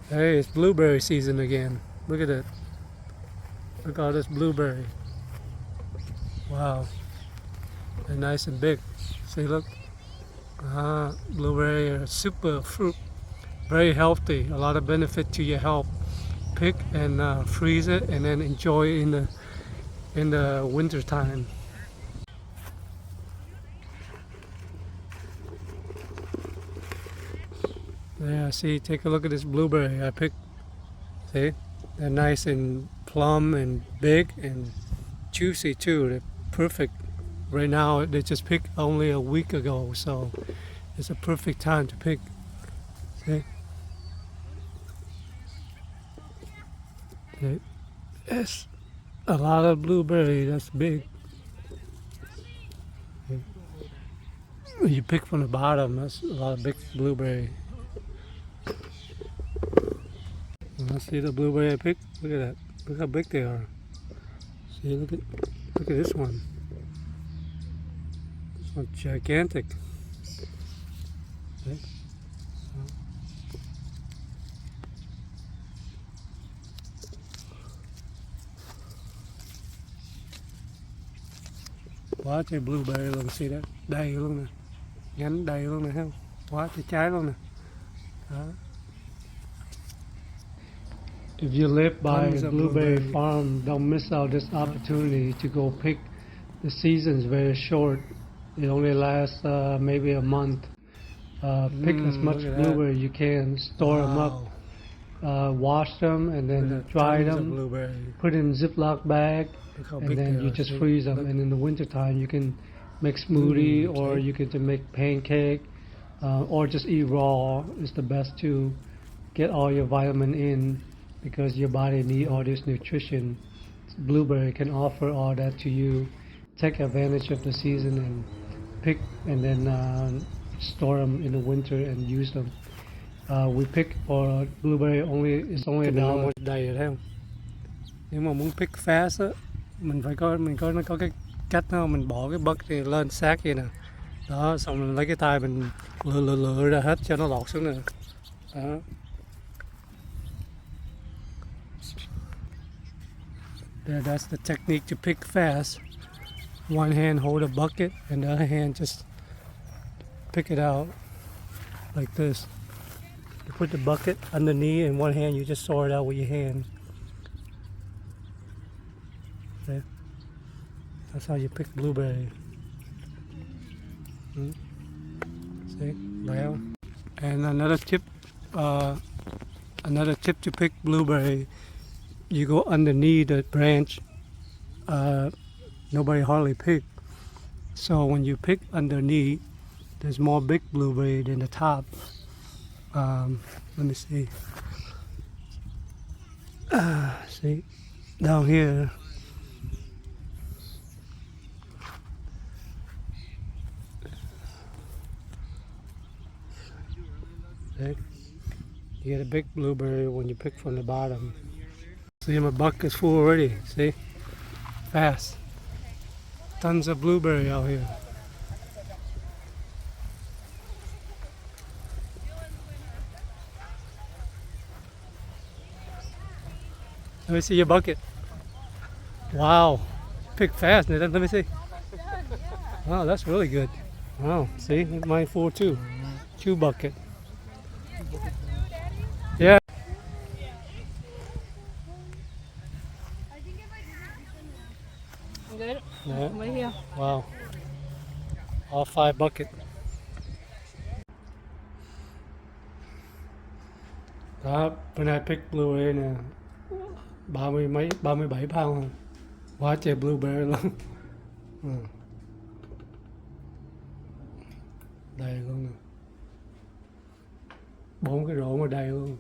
Hey, it's blueberry season again. Look at it. Look at all this blueberry. Wow. They're nice and big. See, look. Blueberry are super fruit. Very healthy. A lot of benefit to your health. Pick and freeze it and then enjoy it in the winter time. Yeah, see, take a look at this blueberry I picked. See? They're nice and plump and big and juicy too. They're perfect. Right now, they just picked only a week ago, so it's a perfect time to pick. See? See? Yes, a lot of blueberry. That's big. See? You pick from the bottom. That's a lot of big blueberry. See the blueberry I picked? Look at that. Look how big they are. See, look at this one. This one's gigantic. See? Quá trời blueberry luôn, see that? Đầy luôn nè. Nhánh đầy luôn nè, thấy không? Quá trời trái luôn nè. Đó. If you live by a blueberry farm, don't miss out this opportunity to go pick. The season's very short. It only lasts maybe a month. Pick as much blueberry you can, store them up, wash them, and then dry them, put in a Ziploc bag, and then you just freeze them. And in the winter time, you can make smoothie, or you can make pancake, or just eat raw. Is the best to get all your vitamin in, because your body needs all this nutrition. Blueberry can offer all that to you. Take advantage of the season and pick, and then store them in the winter and use them. We pick for blueberry it's only $1. Đầy rồi thấy không? Nếu mà muốn pick fast á, mình có cái cách đó, mình bỏ cái bucket lên sát vậy nè. Đó, xong mình lấy cái tay mình lựa ra hết cho nó lọt xuống nè. Đó. That's the technique to pick fast. One hand hold a bucket and the other hand just pick it out like this. You put the bucket underneath, and one hand you just saw it out with your hand. Okay. That's how you pick blueberry. See, brown. And another tip to pick blueberry: you go underneath the branch. Nobody hardly pick. So when you pick underneath, there's more big blueberry than the top. Let me see. See, down here. See? You get a big blueberry when you pick from the bottom. See, my bucket's full already. See? Fast. Tons of blueberry out here. Let me see your bucket. Wow. Pick fast, Nathan. Let me see. Wow, that's really good. Wow. See? Mine full too. 2 bucket. Yeah. Yeah. Wow. All 5 buckets. Đó, bữa nay pick blueberry nè. 37 pound. Quá trời blueberry luôn. Đầy luôn nè. 4 cái rổ mà đầy luôn.